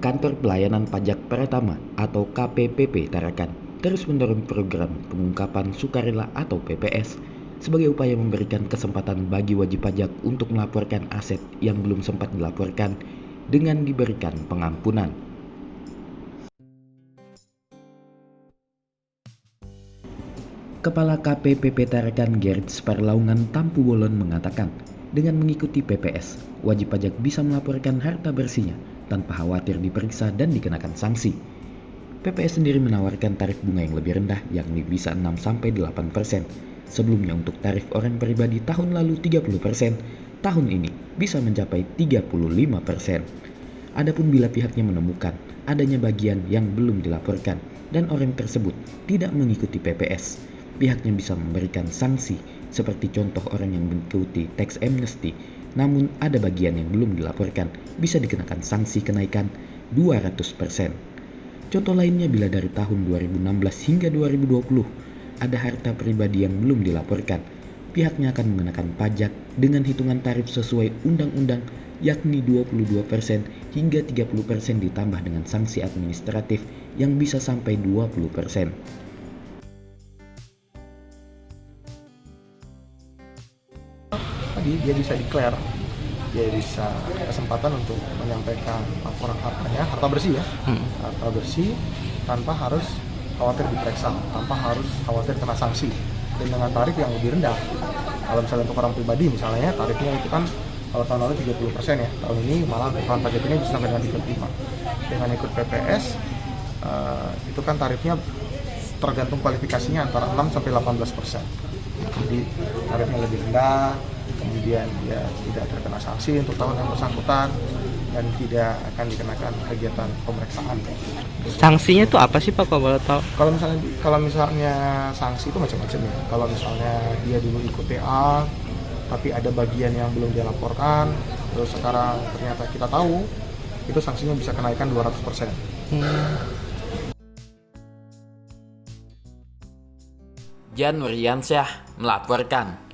Kantor Pelayanan Pajak Pratama atau KPPP Tarakan terus mendorong program pengungkapan sukarela atau PPS sebagai upaya memberikan kesempatan bagi wajib pajak untuk melaporkan aset yang belum sempat dilaporkan dengan diberikan pengampunan. Kepala KPPP Tarakan Gerds Parlaungan Tampu Bolon mengatakan, dengan mengikuti PPS, wajib pajak bisa melaporkan harta bersihnya tanpa khawatir diperiksa dan dikenakan sanksi. PPS sendiri menawarkan tarif bunga yang lebih rendah, yakni bisa 6-8%. Sebelumnya untuk tarif orang pribadi tahun lalu 30%, tahun ini bisa mencapai 35%. Adapun bila pihaknya menemukan adanya bagian yang belum dilaporkan dan orang tersebut tidak mengikuti PPS, pihaknya bisa memberikan sanksi seperti contoh orang yang mengikuti tax amnesty namun ada bagian yang belum dilaporkan bisa dikenakan sanksi kenaikan 200%. Contoh lainnya bila dari tahun 2016 hingga 2020 ada harta pribadi yang belum dilaporkan, pihaknya akan mengenakan pajak dengan hitungan tarif sesuai undang-undang yakni 22% hingga 30% ditambah dengan sanksi administratif yang bisa sampai 20%. Tadi dia bisa declare, dia bisa kesempatan untuk menyampaikan laporan hartanya, harta bersih ya, harta bersih tanpa harus khawatir diperiksa, tanpa harus khawatir kena sanksi, dan dengan tarif yang lebih rendah. Kalau misalnya untuk orang pribadi misalnya tarifnya itu kan kalau tahun lalu 30% ya, tahun ini malah bukan pajak ini bisa sampai dengan 35%. Dengan ikut PPS itu kan tarifnya tergantung kualifikasinya antara 6-18%. Jadi tarifnya lebih rendah, kemudian dia tidak terkena sanksi untuk tahun yang bersangkutan dan tidak akan dikenakan kegiatan pemeriksaan. Sanksinya itu apa sih Pak, kalau boleh tahu? Kalau misalnya sanksi itu macam-macam ya. Kalau misalnya dia dulu ikut TA tapi ada bagian yang belum dia laporkan, terus sekarang ternyata kita tahu, itu sanksinya bisa kenaikan 200%. Jan Nuryansyah melaporkan.